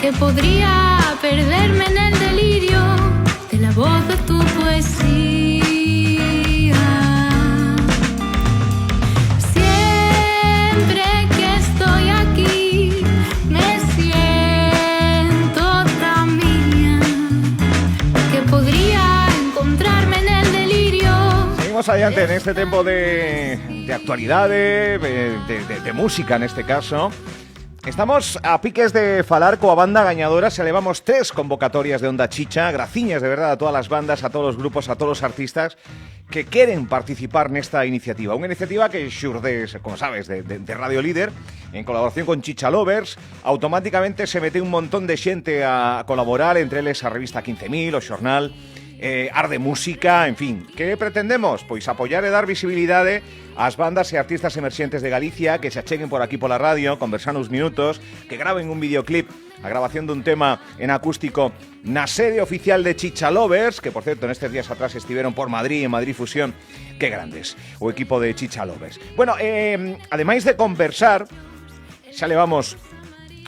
que podría perderme en el delirio de la voz de tu poesía. Siempre que estoy aquí me siento tan mía que podría encontrarme en el delirio. Seguimos adiante en este tiempo de actualidade, de música neste caso. Estamos a piques de falar coa banda gañadora. Se levamos 3 convocatorias de Onda Chicha. Graciñas de verdade a todas as bandas, a todos os grupos, a todos os artistas que queren participar nesta iniciativa. Unha iniciativa que xurde, como sabes, de Radio Líder, en colaboración con Chicha Lovers. Automáticamente se mete un montón de xente a colaborar, entre eles a revista 15.000, o xornal Arde Música, en fin. Que pretendemos? Pois apoiar e dar visibilidade ás bandas e artistas emerxentes de Galicia que se acheguen por aquí pola radio, conversar uns minutos, que graven un videoclip, a grabación dun tema en acústico na sede oficial de Chicha Lovers, que por certo nestes días atrás estiveron por Madrid, en Madrid Fusión. Que grandes, o equipo de Chicha Lovers. Bueno, ademais de conversar, xa levamos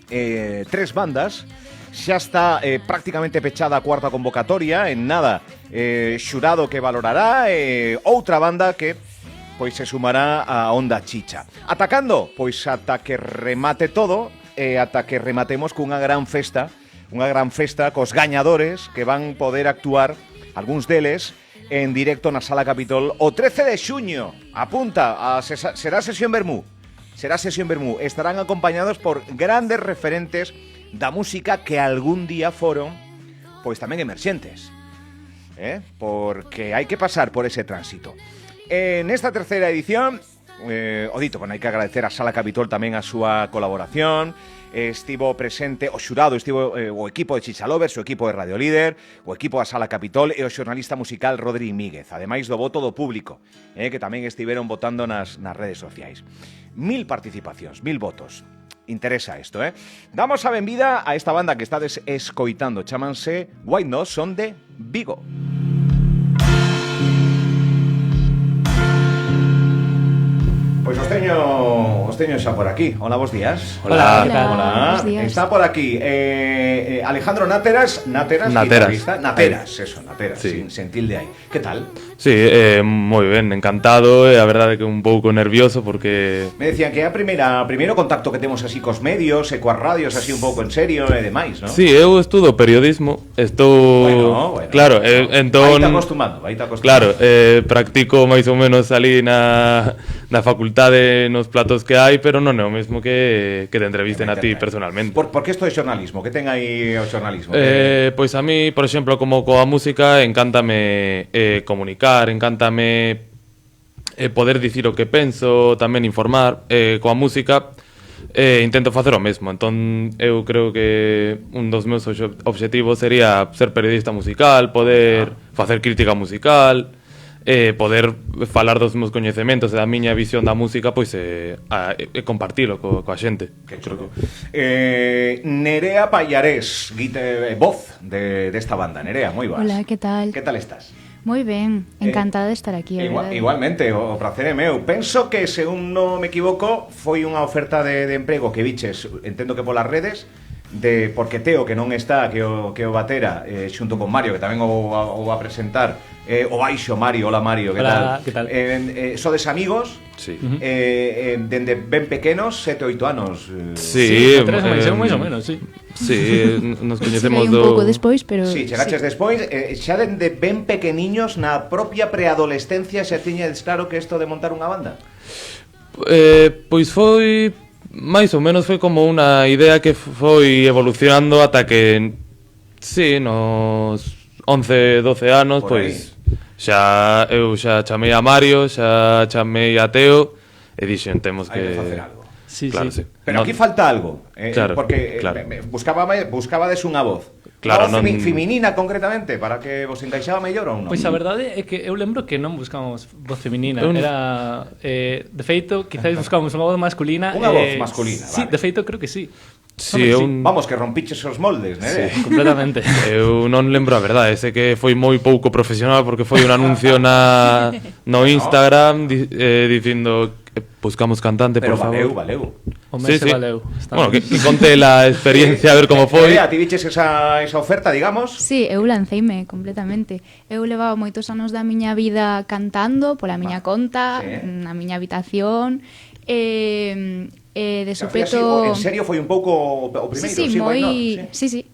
3 bandas. Xa está prácticamente pechada a cuarta convocatoria. En nada, xurado que valorará, outra banda que pois se sumará a Onda Chicha. Atacando? Pois ata que remate todo, ata que rematemos cunha gran festa cos gañadores que van poder actuar, algúns deles, en directo na Sala Capitol o 13 de xuño. Apunta, será sesión Bermú. Estarán acompañados por grandes referentes da música que algún día foron pois tamén emerxentes, porque hai que pasar por ese tránsito. En esta terceira edición, o dito, hai que agradecer a Sala Capitol tamén a súa colaboración. Estivo presente o xurado, estivo o equipo de Chicha Lovers, o equipo de Radio Líder, o equipo da Sala Capitol e o xornalista musical Rodri Míguez, ademais do voto do público, que tamén estiveron votando nas redes sociais. 1000 participacións, 1000 votos. Interesa isto, Damos a benvida a esta banda que estades escoitando. Chámanse White Nose, son de Vigo. Pois os teño xa por aquí. Hola, bons días. Hola. Hola. Está por aquí Alejandro Náteras, sí. Sen tilde aí. Que tal? Sí, moi ben, encantado, a verdade que un pouco nervioso porque... Me decían que é primeiro contacto que temos así cos medios e coas radios así un pouco en serio e demais, non? Sí, eu estudo periodismo, estou... Bueno. Claro, entón... Vai acostumando. Claro, practico máis ou menos ali na facultade nos platos que hai, pero non é o mesmo que te entrevisten a ti personalmente. Por que isto é xornalismo? Que ten aí o xornalismo? Pois a mí, por exemplo, como coa música, encántame comunicar, encántame poder dicir o que penso, tamén informar. Coa música intento facer o mesmo, entón eu creo que un dos meus obxectivos sería ser periodista musical, poder facer crítica musical, poder falar dos meus coñecementos e da miña visión da música, pois compartilo coa xente. Que chulo. Nerea Pallarés, voz desta banda. Nerea, moi boas. Hola, que tal? Que tal estás? Moi ben, encantada de estar aquí, Igualmente, o prazer é meu. Penso que, según non me equivoco, foi unha oferta de emprego que viches, entendo que polas redes, porque Teo, que non está, que o batera, xunto con Mario, que tamén o va a presentar, o baixo Mario. Hola Mario, que tal? Que tal? Sodes amigos? Sí. Dende ben pequenos, 7 ou 8 anos. Sí, máis ou menos, sí. Sí, nos coñecemos un pouco despois, pero... Sí, chegaches despois, xa dende ben pequeniños, na propia preadolescencia, xa tiñedes claro que isto de montar unha banda? Pois foi... máis ou menos foi como unha idea que foi evolucionando ata que, sí, nos 11, 12 anos, pois eu xa chamei a Mario, xa chamei a Teo e dixen, temos que facer algo. Sí, claro, sí. Pero aquí falta algo, claro, porque claro. buscabades unha voz. Claro, non feminina concretamente, para que vos encaixaba mellor ou non? Pois a verdade é que eu lembro que non buscamos voz feminina, era de feito, quizás buscamos unha voz masculina. Unha voz masculina, sí, vale. de feito creo que sí. Sí, Vamos, que rompiches os moldes, né? Sí, completamente. Eu non lembro a verdade, sei que foi moi pouco profesional porque foi un anuncio no Instagram dicindo buscamos cantante, Pero por favor. valeu. O mes valeu. Bueno, que conte la experiencia, a ver como foi. A ti viches esa oferta, digamos? Sí, eu lanceime completamente. Eu levaba moitos anos da miña vida cantando pola miña conta, sí. na miña habitación, de Foi así, supeto... en serio foi un pouco o primeiro, Sí, why not? sí.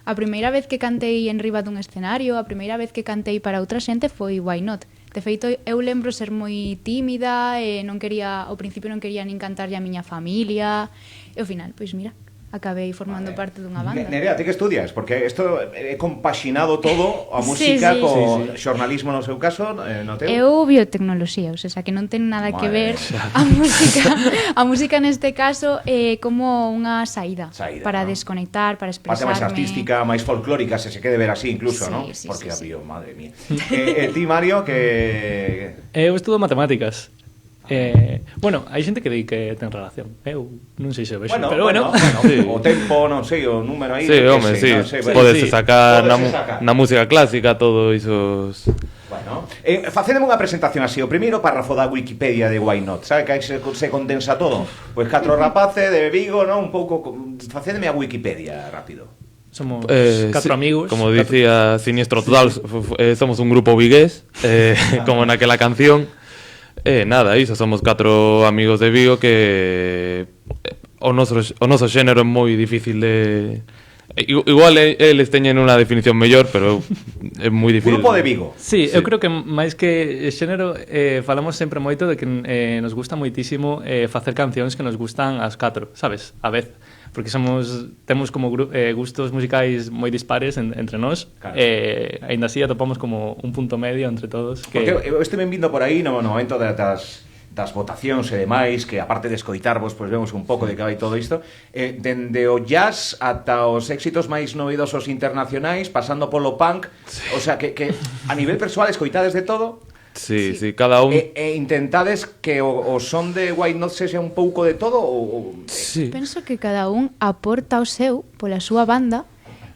A primeira vez que cantei en riba dun escenario, a primeira vez que cantei para outra xente foi Why Not. De feito, eu lembro ser moi tímida, non quería, ao principio non quería nin cantarlle a miña familia, e ao final, pois mira, acabei formando parte dunha banda. Nerea, ti que estudias? Porque isto é compaxinado todo a música Sí. co xornalismo no seu caso, no teu? Eu biotecnoloxía, o sea, que non ten nada que ver a música neste caso como unha saída para desconectar, para Parte expresarme. máis artística, máis folclórica, se quede ver así incluso, Sí, ¿no? sí, Porque sí. había, madre mía. Ti, Mario, que... Eu estudo matemáticas. Bueno, hai xente que di que ten relación. Eu non sei se o vexo, pero bueno. Sí. O tempo, non sei, o número aí. Sí, non home, sei, sí. non sei, Podese sí. sacar Pódese sacar. na música clásica todo isos... Bueno, facedeme unha presentación así. O primeiro párrafo da Wikipedia de Why Not. Sabe que aí se condensa todo? Pois 4 rapaces de Vigo, non? Un pouco... Facedeme a Wikipedia rápido. Somos sí, catro amigos. Como dicía Siniestro Total, somos un grupo vigués, como naquela canción. Nada, iso, somos 4 amigos de Vigo que o noso xénero é moi difícil de... Igual eles teñen unha definición mellor, pero é moi difícil. Grupo de Vigo. Sí, eu creo que máis que xénero falamos sempre moito de que nos gusta moitísimo facer cancións que nos gustan as 4, sabes? A vez, porque temos como gustos musicais moi dispares entre nós, claro. Ainda así atopamos como un punto medio entre todos que... Porque eu estive vindo por aí no momento das votacións e demais, que aparte de escoitarvos, pois vemos un pouco de que vai todo isto, dende o jazz ata os éxitos máis novidosos internacionais, pasando polo punk, o sea, que a nivel persoal escoitades de todo. Sí, cada un... E intentades que o son de Why Not sexa un pouco de todo ou... Sí. Penso que cada un aporta o seu pola súa banda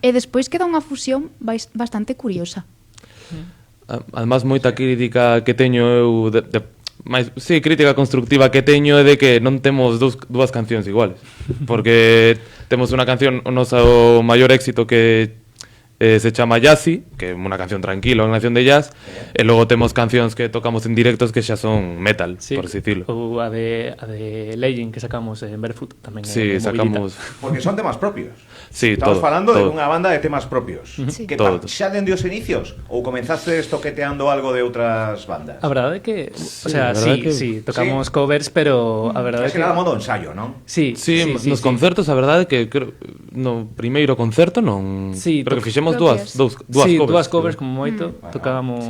e despois queda unha fusión bastante curiosa. Además, moita crítica que teño eu crítica constructiva que teño é de que non temos dúas cancións iguales. Porque temos unha canción, o noso maior éxito que se chama Jazzy, que é unha canción tranquila, unha canción de jazz, e logo temos cancións que tocamos en directos que xa son metal, Sí, por así decirlo. ou a de Legend que sacamos en Barefoot tamén. Sí, sacamos... Porque son temas propios. Sí, Estamos todo, falando de todo. unha banda de temas propios. Sí. Que Todo. xa dende os inicios? Ou comenzaste toqueteando algo de outras bandas? A verdade é que, o sea, a verdade que- sí, tocamos covers, pero a verdade é Casi que... nada modo ensayo, non? Sí, Sí, nos concertos, a verdade é que creo, no primeiro concerto non... Sí, pero que fixemos propias. dúas sí, covers. dúas covers como moito, Bueno, tocábamos...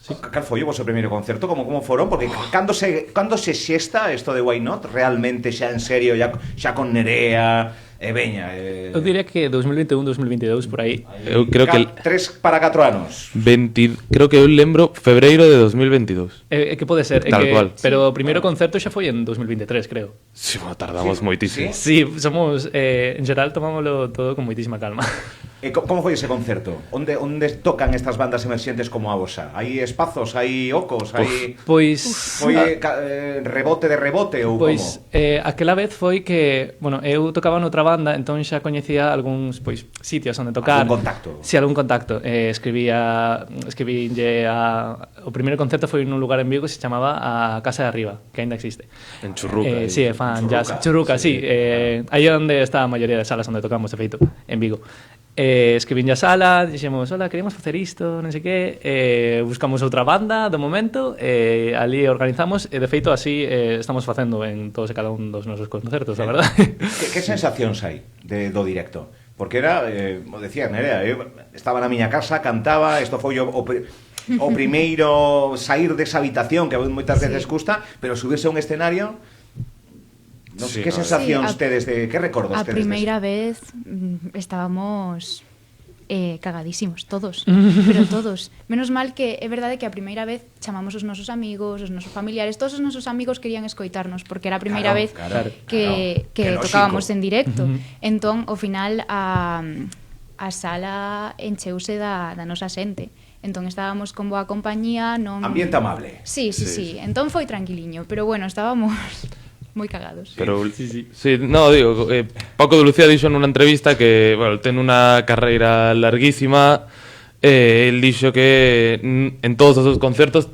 sí. Cal foi o vosso primeiro concerto? Como foron? Porque cando se xesta isto de Why Not? Realmente xa en serio, xa con Nerea... veña... Eu diría que 2021, 2022, por aí. Eu creo que... 3 para 4 anos. Creo que eu lembro febreiro de 2022. Que pode ser, Tal cual. pero o primeiro concerto xa foi en 2023, creo. Sí, bueno, tardamos moitísimo. Sí, somos, en geral, tomámoslo todo con moitísima calma. Como foi ese concerto? Onde tocan estas bandas emerxentes como a vosa? Hai espazos, hai ocos, hai... Pois... Foi rebote de rebote ou Pois, como? aquela vez foi que, bueno, eu tocaba noutra banda, entón xa coñecía algúns, pois, sitios onde tocar. Algún contacto. Si, algún contacto. Escribínlle o primeiro concerto foi nun lugar en Vigo que se chamaba a Casa de Arriba, que aínda existe. En Churruca. Sí, é fan Churruca. jazz. Churruca, sí. Aí é onde está a maioría das salas onde tocamos, de feito, en Vigo. Escribínlle a sala, dixemos, hola, queremos facer isto, non sei que, buscamos outra banda do momento, ali organizamos, e de feito así estamos facendo en todos e cada un dos nosos concertos, a verdade. Que sensacións hai do directo? Porque era, decía Nerea, eu estaba na miña casa, cantaba, isto foi o primeiro sair desa habitación que moitas veces custa, pero subirse a un escenario... Non sei, que sensacións tedes que recordos A tedes? primeira vez estábamos cagadísimos, todos, pero todos. Menos mal que é verdade que a primeira vez chamamos os nosos amigos, os nosos familiares, todos os nosos amigos querían escoitarnos, porque era a primeira vez que tocábamos en directo. Entón, ao final, a sala encheuse da nosa xente. Entón estábamos con boa compañía, non... Ambiente amable. Sí. Entón foi tranquiliño, pero bueno, estábamos moi cagados. Pero sí, no, digo, Paco de Lucía dixo nunha entrevista que, bueno, ten unha carreira larguísima. El dixo que en todos os seus concertos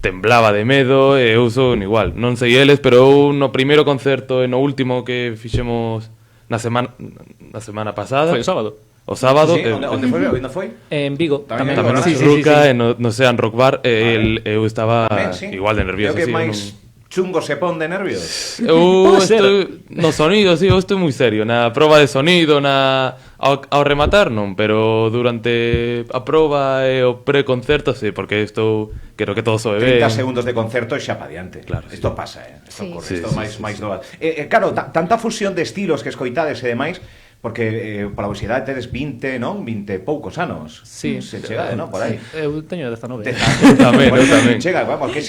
temblaba de medo, e eu son igual. Non sei eles, pero eu no primeiro concerto e no último que fixemos na semana pasada. Foi o sábado. O sábado. Sí, onde foi? Onde foi? En Vigo. Tamén Tamén Sí, no Ruca, e no Sean Rock Bar, eu estaba Tamén, sí. igual de nervioso. Creo que sí, máis chungo se pon de nervios. Eu estou no sonido, sí, eu estou moi serio. Na proba de sonido, ao rematar non, pero durante a proba e o pre-concerto, sí, porque estou, quero que todo soe ben. 30 segundos de concerto e xa pa diante. Claro, Isto sí. pasa, Isto Sí. ocurre, Sí, isto sí, máis doado. Claro, tanta fusión de estilos que escoitades e demais, porque pola universidade tedes 20, non? 20 poucos anos. Sí. Se chega, non? Por aí. Eu teño 19. Tamén, eu tamén. Chega, vamos, que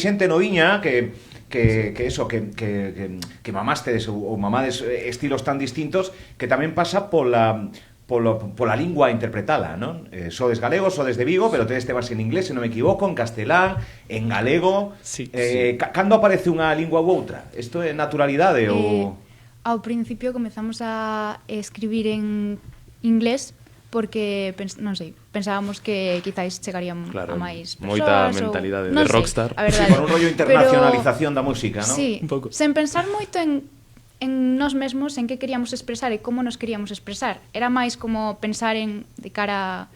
xente noviña que mamastes ou mamades estilos tan distintos que tamén pasa pola lingua interpretala, non? Sodes galegos, sodes de Vigo, pero tedes temas en inglés, se non me equivoco, en castelán, en galego. Sí. Cando aparece unha lingua ou outra? Isto é naturalidade ou... Ao principio comezamos a escribir en inglés porque, non sei, pensábamos que quizáis chegarían Claro, a máis moita persoas mentalidade de non sei, rockstar. a verdade. Con un rollo internacionalización da música, non? Sí, Un pouco. sen pensar moito en nós mesmos, en que queríamos expresar e como nos queríamos expresar. Era máis como pensar en de cara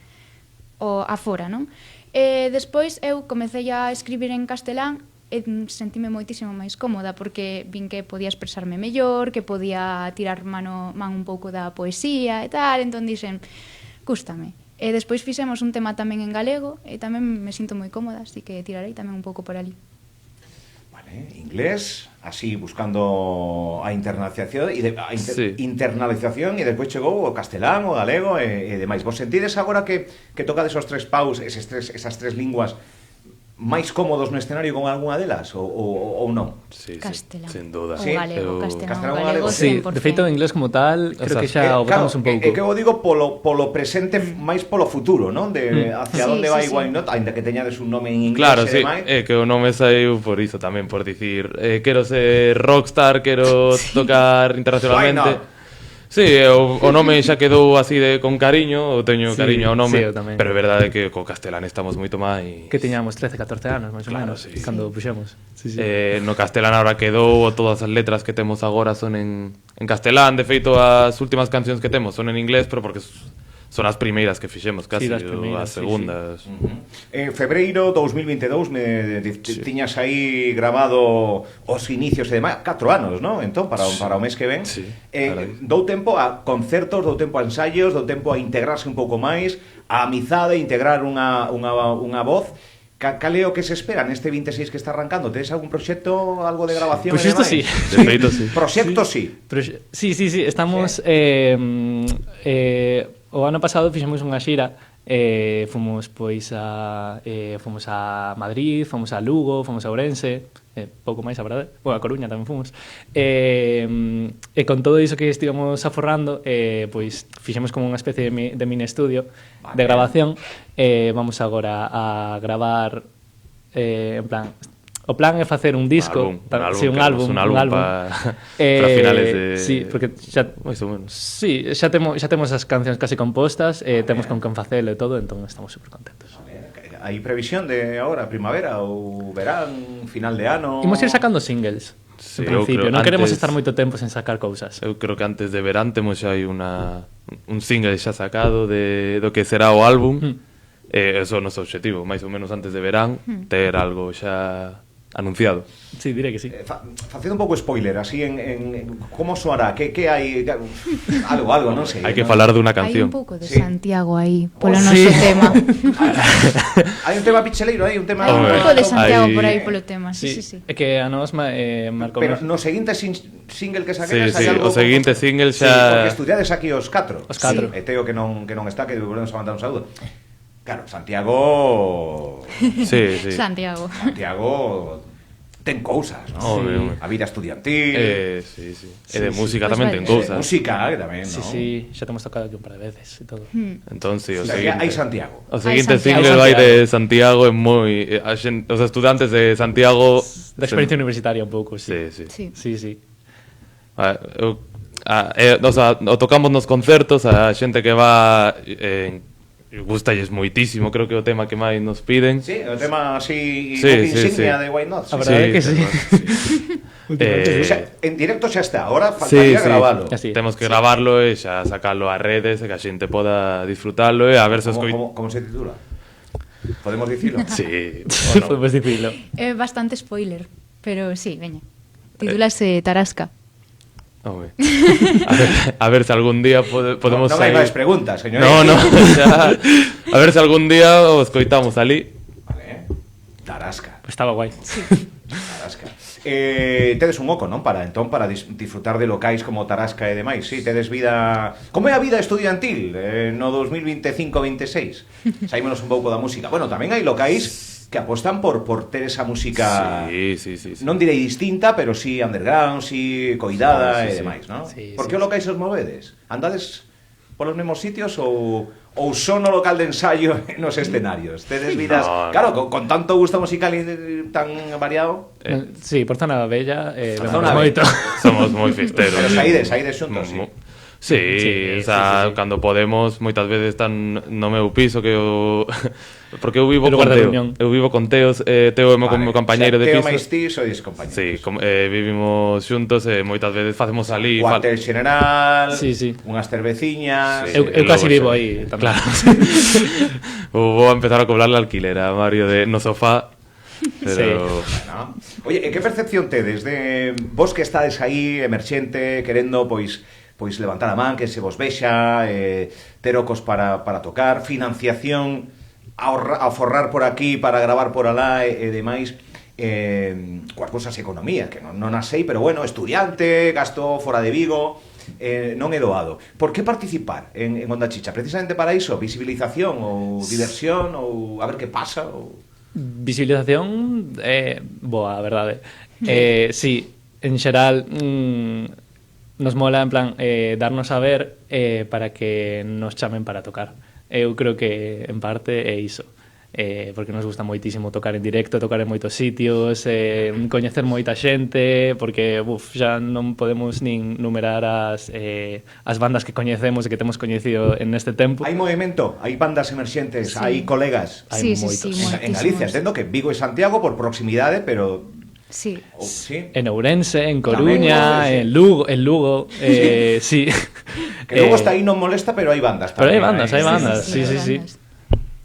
a fora, non? E despois eu comecei a escribir en castelán e sentime moitísimo máis cómoda porque vin que podía expresarme mellor, que podía tirar man un pouco da poesía e tal, entón dixen, gústame. E despois fixemos un tema tamén en galego e tamén me sinto moi cómoda, así que tirarei tamén un pouco por ali. Vale, inglés, así buscando a internalización Sí. internalización e despois chegou o castelán, o galego e demais. Vos sentides agora que tocades os tres paus, esas tres linguas máis cómodos no escenario con algunha delas ou non? Sí, Castelán. sin duda. O Sí, galego, eu- castelán, Castelán, o galego, galego. Sí, 100%. de feito, en inglés como tal, creo que xa o botamos un pouco. É que eu digo polo presente máis polo futuro, non? De hacia Sí, onde sí, vai sí. Why Not, ainda que teñades un nome en inglés Claro, e sí, demais. que o nome saiu por iso tamén, por dicir, quero ser rockstar, quero tocar internacionalmente. Why not? Sí, o nome xa quedou así de con cariño, o teño Sí, cariño ao nome, sí, eu tamén. pero é verdade que co castelán estamos moito máis. Que tiñamos 13, 14 anos, máis ou Claro, menos, sí. cando puxemos. Sí, sí. No castelán ahora quedou, todas as letras que temos agora son en castelán. De feito, as últimas cancións que temos son en inglés, pero porque son as primeiras que fixemos casi, Sí, as ou primeiras, as sí, segundas. Febreiro 2022 tiñas aí grabado os inicios e demais, 4 anos, non? Entón, para o mes que ven. Sí, carai. Dou tempo a concertos, dou tempo a ensaios, dou tempo a integrarse un pouco máis, a amizade, integrar unha voz. Cal é o que se espera neste 26 que está arrancando? Tedes algún proxecto, algo de grabación? Pois e isto demais? sí. De feito, sí. Proxecto sí. Pero, sí, estamos o ano pasado fixemos unha xira, fomos pois fomos a Madrid, fomos a Lugo, fomos a Ourense, pouco máis a verdade, a Coruña tamén fomos. E con todo iso que estivemos aforrando, pois fixemos como unha especie de mini estudio de grabación. Vamos agora a gravar en plan. O plan é facer un disco, un álbum para finales de... Sí, porque xa máis ou menos. sí, xa temos as cancións casi compostas, temos con quen facelo e todo, entón estamos super contentos. Hai previsión de agora, primavera ou verán, final de ano? Imos ir sacando singles. Sí, En eu principio, creo non queremos antes- estar moito tempo sen sacar cousas. Eu creo que antes de verán temos xa aí un single xa sacado do que será o álbum. Eso é o noso objetivo, máis ou menos antes de verán, ter algo xa anunciado. Sí, diré que sí. Facendo un pouco spoiler, así en como soará, que hai algo, non sei. Hai que non? falar dunha Hai un canción. pouco de Sí. Santiago aí, polo Oh, noso sí. tema. Hai un tema picheleiro aí, un tema Hai un Hombre, pouco de Santiago hai- por aí polo tema, sí, sí, sí. É que a nos marcou. Pero no seguinte single que saquedes Sí, hai algo o seguinte como... single Sí, xa... porque estudiades aquí os 4. Os catro. E Teo que non está, que volvemos a mandar un saúdo. Claro, Santiago Sí, sí. Santiago. ten cousas, non? Home. A vida estudiantil, Sí. E de música Pois tamén vale. ten de cousas. música tamén, Sí, non? sí, xa temos tocado aquí un par de veces e todo. Entón, sí, O o sea, que hai seguinte. Santiago. O seguinte Santiago. single vai de Santiago é moi... Os estudantes de Santiago... Da experiencia universitaria un pouco, sí. Sí. Sí. Sí, sí. O sea, o tocamos nos concertos, a xente que va... gustalles moitísimo, creo que é o tema que máis nos piden. Sí, o tema así, Sí, boca sí, insignia sí. de Why Not. A verdade é que sí. O sea, en directo xa está, ahora Sí, faltaría gravalo. Así. Temos que gravarlo e xa sacarlo ás redes e que a xente poda disfrutarlo e a ver se os ¿Cómo se titula? Podemos dicirlo? Sí, o no. Podemos dicilo. É bastante spoiler, pero sí, veña. Titúlase Tarasca. Home. A ver se algún día podemos non hai sair. máis preguntas, señor. No, xa. A ver se algún día os coitamos ali. Vale, Tarasca. Pues estaba guai. Tarasca. Tedes un oco, non? Para disfrutar de locais como Tarasca e demais. Sí, tedes vida... Como é a vida estudiantil no 2025-26? Saímonos un pouco da música. Bueno, tamén hai locais que apostan por ter esa música... Sí. Non direi distinta, pero sí underground, sí coidada Sí, e sí. demais, non? Sí, Por sí, que o locais os movedes? Andades polos mesmos sitios ou son no local de ensayo nos escenarios? Tedes vidas... No. Claro, con tanto gusto musical tan variado... Sí, por zona bella, Zona vemos moito. Somos moi fisteros. Pero saídes xuntos, sí. Sí, Sí, o sea, sí. cando podemos, moitas veces están no meu piso que eu porque eu vivo El con lugar de Teo. reunión. Eu vivo con Teos, Teo é meu compañeiro de Teo piso. máis ti, sois compañeros. Sí, vivimos xuntos e moitas veces facemos ali Cuartel general, Sí, sí. unhas cerveciñas... Sí. Eu casi Logo vivo xa. aí tamén. Claro. Vou a empezar a cobrarle alquiler a Mario de no sofá. Pero Bueno. Oye, e que percepción tedes de vos que estades aí emerxente, querendo pois levantar a man, que se vos vexa, ter ocos para tocar, financiación, aforrar por aquí para gravar por alá e demais, coas cousas economía, que non as sei, pero bueno, estudiante, gasto fora de Vigo, non é doado. Por que participar en Onda Chicha? Precisamente para iso, visibilización ou diversión ou a ver que pasa ou... Visibilización boa, a verdade. Sí, en xeral nos mola en plan darnos a ver para que nos chamen para tocar. Eu creo que en parte é iso. Porque nos gusta moitísimo tocar en directo, tocar en moitos sitios, coñecer moita xente, porque xa non podemos nin numerar as bandas que coñecemos e que temos coñecido en este tempo. Hai movimento, hai bandas emerxentes, Sí. hai colegas. Hai Sí, moitos. En Galicia, entendo que Vigo e Santiago por proximidade, pero... Sí. Sí. En Ourense, en Tamén, Coruña, sí. en Lugo, sí. Que luego está aí non molesta, pero hai bandas. Pero hai tamén, bandas, hai bandas, sí, hai sí, sí. bandas.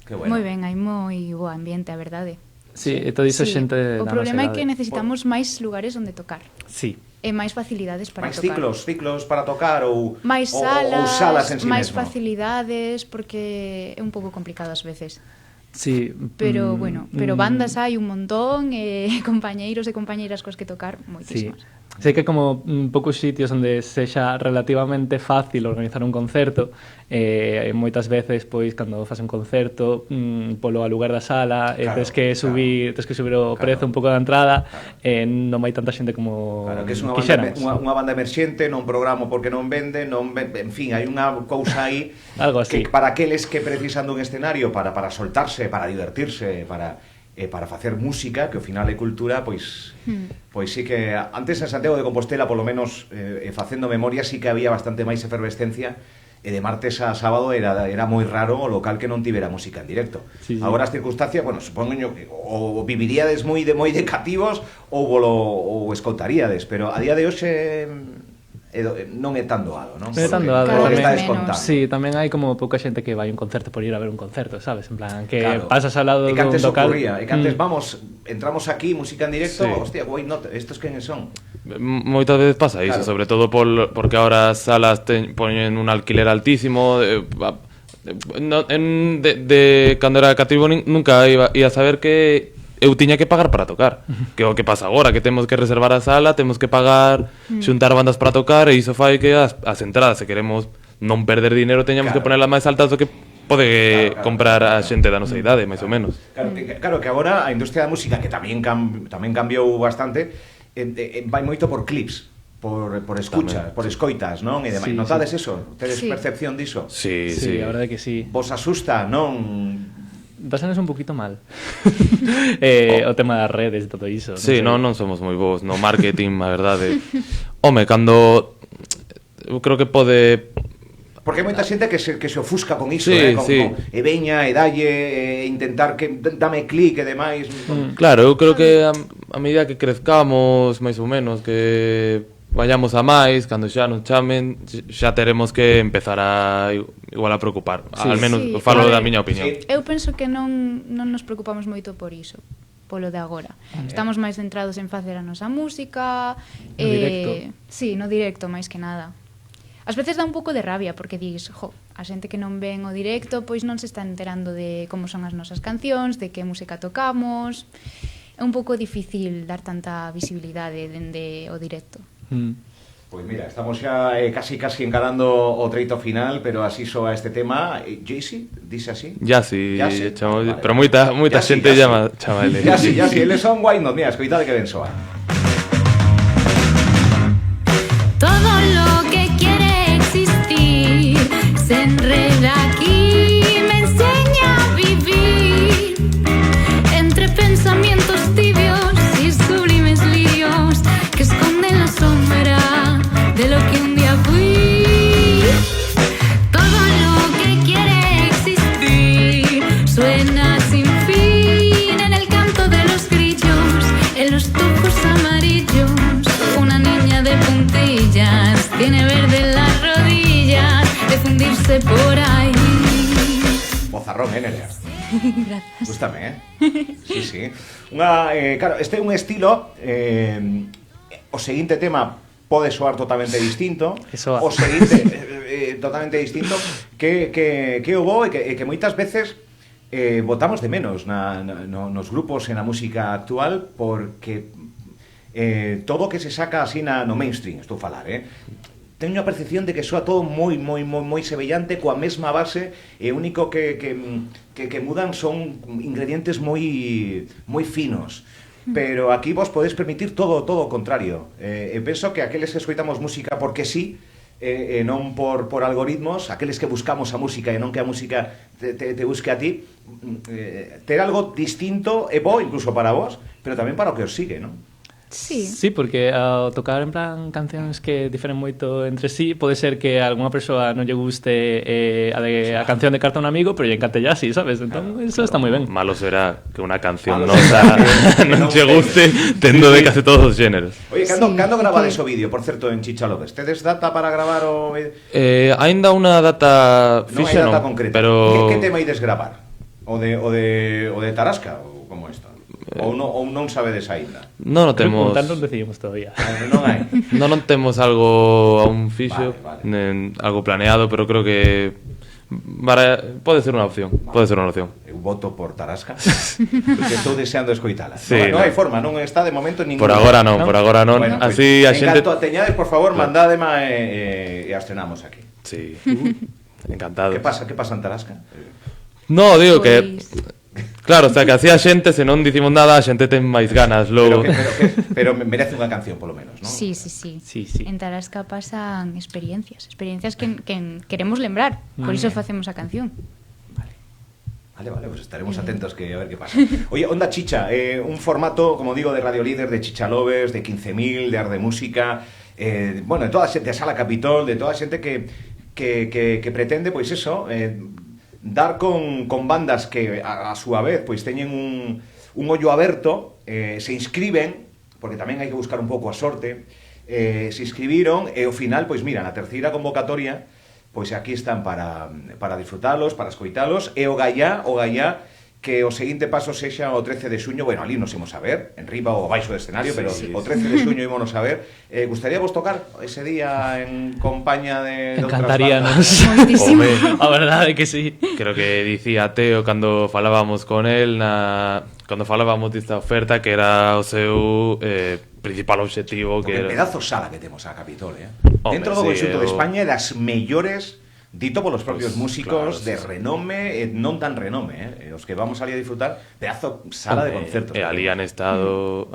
Que bueno. Moi ben, hai moi bo ambiente, a verdade. Sí, e todo iso Sí. xente O da problema é nosa que idade. necesitamos máis lugares onde tocar Sí. e máis facilidades para máis tocar. ciclos para tocar ou Máis ou salas, en sí máis mesmo. facilidades, porque é un pouco complicado ás veces. Sí. Pero bueno, pero bandas hai un montón e compañeiros e compañeiras cos que tocar Sí. moitísimas. Sei que como poucos sitios onde sexa relativamente fácil organizar un concerto, moitas veces, pois, cando faz un concerto, polo alugar da sala, Claro, tes que subir o prezo un pouco da entrada, non vai tanta xente como Claro, que é unha quixéramos. unha banda emerxente, non programo porque non vende, en fin, hai unha cousa aí Algo así. que para aqueles que precisan dun escenario para soltarse, para divertirse, para facer música, que ao final é cultura, pois sí que antes en Santiago de Compostela, polo menos facendo memoria, sí que había bastante máis efervescencia, e de martes a sábado era moi raro o local que non tivera música en directo. Sí, sí. Agora as circunstancias, bueno, supongo que o viviríades moi de cativos ou escoutaríades, pero a día de hoxe non é tan doado, non? Non é tan doado. Cada vez Está menos. descontando. Sí, tamén hai como pouca xente que vai a un concerto por ir a ver un concerto, sabes? En plan, que Claro. pasas al lado E que dun antes local. ocurría, e que antes entramos aquí, música en directo, Sí. hostia, Why Not, estos quen son? moitas veces pasa iso, Claro. sobre todo porque ahora as salas poñen un alquiler altísimo. Cando era cativo nunca ia a saber que eu tiña que pagar para tocar. Que é o que pasa agora, que temos que reservar a sala, temos que pagar, xuntar bandas para tocar, e iso fai que as entradas, se queremos non perder dinero, teñamos Claro. que ponerlas máis altas do que pode comprar a xente da nosa idade, máis ou menos. Claro que agora a industria da música, que tamén cambiou bastante, vai moito por clips, por escuchas, por escoitas, non? E demais. Sí, Notades sí. eso? Tedes Sí. percepción diso? Sí, Sí, a verdade que sí. Vos asusta, non? Pásanos un poquito mal. O tema das redes e todo iso. Sí, sei. non somos moi bons no marketing, a verdade. Home, cando eu creo que pode Porque hai moita xente que se ofusca con iso, Sí, con, sí. e veña, e dalle, e intentar que dame clic e demais. Claro, eu creo que a medida que crezcamos, máis ou menos, que vayamos a máis, cando xa nos chamen, xa teremos que empezar a igual a preocupar. Sí. Al menos Sí, falo vale. da miña opinión. Sí. Eu penso que non nos preocupamos moito por iso, polo de agora. Estamos máis centrados en facer a nosa música, No directo. Sí, no directo máis que nada. Ás veces dá un pouco de rabia porque dis, a xente que non ven o directo pois non se está enterando de como son as nosas cancións, de que música tocamos. É un pouco difícil dar tanta visibilidade dende o directo. Pois mira, estamos xa casi encarando o treito final, pero así soa este tema. Jaycee, dice así? Ya si, Yassi, chamamos, vale. pero moita Yassi, xente Yassi. chama ele. Ya sí, eles son Why Not, mira, escoitade que ben soa. Todo lo que quiere existir se enreda aquí, me enseña a vivir entre pensamientos tibios y sublimes lirios que esconden la sombra de lo que un día fui. Todo lo que quiere existir suena sin fin en el canto de los grillos, en los tufos amarillos. Una niña de puntillas tiene verde las rodillas de fundirse por ahí. Bozarrón, Nerea? Gracias. Gústame, Sí. Claro, este é un estilo, o seguinte tema pode soar totalmente distinto. Que soa. O seguinte, totalmente distinto, que o bo e que moitas veces botamos de menos nos grupos e na música actual, porque todo o que se saca así no mainstream, estou a falar, teño a percepción de que soa todo moi semellante, coa mesma base, e o único que mudan son ingredientes moi finos. Pero aquí vos podedes permitir todo o contrario. Penso que aqueles que escoitamos música porque sí, e non por algoritmos, aqueles que buscamos a música e non que a música te busque a ti, ter algo distinto é bo incluso para vos, pero tamén para o que os sigue, non? Sí. Sí, porque ao tocar en plan cancións que diferen moito entre sí, pode ser que a algunha persoa non lle guste a canción de Carta a un amigo, pero lle encante Yassi, sabes? Entón, eso está moi ben. Malo será que unha canción Malo nosa será que non non che te- guste tendo de case todos os géneros. Oye, Sí, cando gravades que- o vídeo, por certo, en Chichalobes? Tedes data para gravar o... Aínda unha data Non hai fixa data non, concreta. pero Que tema ides gravar? O de Tarasca? Ou como isto? Ou non sabedes aínda? non temos Preguntar non decidimos todavía. Non hai. non temos algo aún fixo, Vale. nen algo planeado, pero creo que pode ser unha opción, pode ser unha opción. Eu voto por Tarasca, porque estou deseando escoitala. Sí, non hai no. forma, non está de momento ningún. Por agora non. Bueno, pues, Así a en xente canto teñades, por favor, mandádema e a estrenamos aquí. Sí. Encantado. Que pasa en Tarasca? No, digo que Pois, claro, o sea, que así a xente, se non dicimos nada, a xente ten máis ganas logo. Pero merece unha canción, polo menos, non? sí. Sí, sí. En Tarasca pasan experiencias que queremos lembrar, por iso facemos a canción. Vale, pues estaremos atentos que a ver qué pasa. Oye, Onda Chicha, un formato, como digo, de Radio Líder, de Chichalovers, de 15.000, de Arde Música, bueno, de toda a xente, de Sala Capitol, de toda a xente que pretende, pois eso, dar con bandas que a súa vez pois teñen un ollo aberto, se inscriben, porque tamén hai que buscar un pouco a sorte, se inscribiron e ao final, pois mira, na terceira convocatoria, pois aquí están para disfrutalos, para escoitalos, e o gallá que o seguinte paso sexa o 13 de xuño, bueno, ali nos imos a ver, en riba ou abaixo do escenario, pero o 13 de xuño ímonos a ver. Gustaría vos tocar ese día en compañía de outras Encantaríanos. Moitísimo. A verdade é que sí. Creo que dicía Teo cando falábamos con el cando falábamos desta oferta que era o seu principal objetivo, Porque que el pedazo sala que temos a Capitol, Hombre, dentro do sí, conxunto de España é das mellores dito polos propios músicos claro, de sí. renome e non tan renome, os que vamos ali a disfrutar, pedazo sala de concertos. Ali han estado,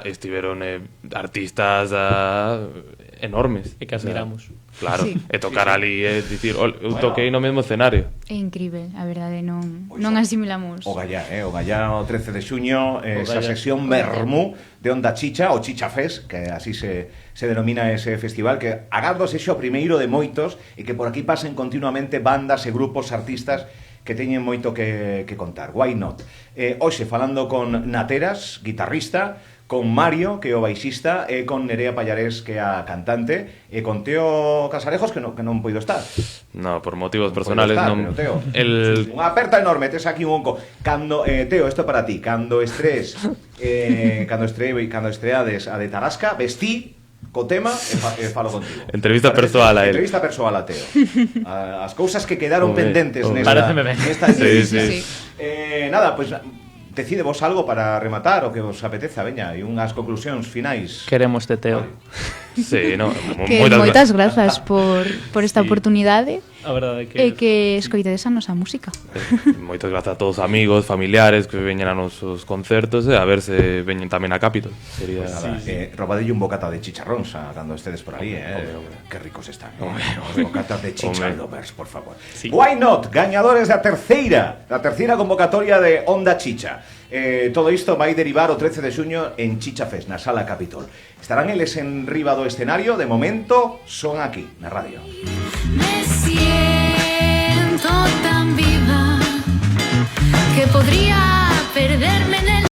estiveron artistas enormes. E que admiramos. Claro, Sí. e tocar ali, dicir, eu toquei no mesmo escenario. É incrível, a verdade, non Pois non o- asimilamos. O Gallá o 13 de xuño, esa Gallá. sesión Bermú de Onda Chicha, o Chicha Fest, que así se denomina ese festival, que agardo sexo primeiro de moitos e que por aquí pasen continuamente bandas e grupos, artistas que teñen moito que contar. Why not? Hoxe falando con Nateras, guitarrista, con Mario, que é o baixista, e con Nerea Pallarés, que é a cantante, e con Teo Casarejos, que non poido estar. No, por motivos Poido personales estar, non. pero, Teo, El unha aperta enorme, tes aquí un onco. Cando, Teo, isto para ti. Cando estreades a de Tarasca, vestí co tema e falo contigo. Entrevista Parece- persoal a él. Entrevista persoal a Teo. As cousas que quedaron Home, pendentes home. Paréceme ben. nesta entrevista. Sí, Nada, pues decide vos algo para rematar o que vos apeteza, veña, e unhas conclusións finais. Queremos te Teo. Sí, no, Que moitas grazas por esta oportunidade A verdade que... e que escoitedes a nosa música. Moitas grazas a todos os amigos, familiares que veñen a nosos concertos e a ver se veñen tamén a Capitol. Sería Nada, robadelle un bocata de chicharróns cando estedes por aí, que ricos están. Os bocatas de chicharrovers, por favor. Sí. Why not? Gañadores da terceira convocatoria de Onda Chicha. Todo isto vai derivar o 13 de xuño en Chicha Fest, na Sala Capitol. Estarán eles en riba do escenario, de momento son aquí, na radio. Me siento tan viva que podría perderme en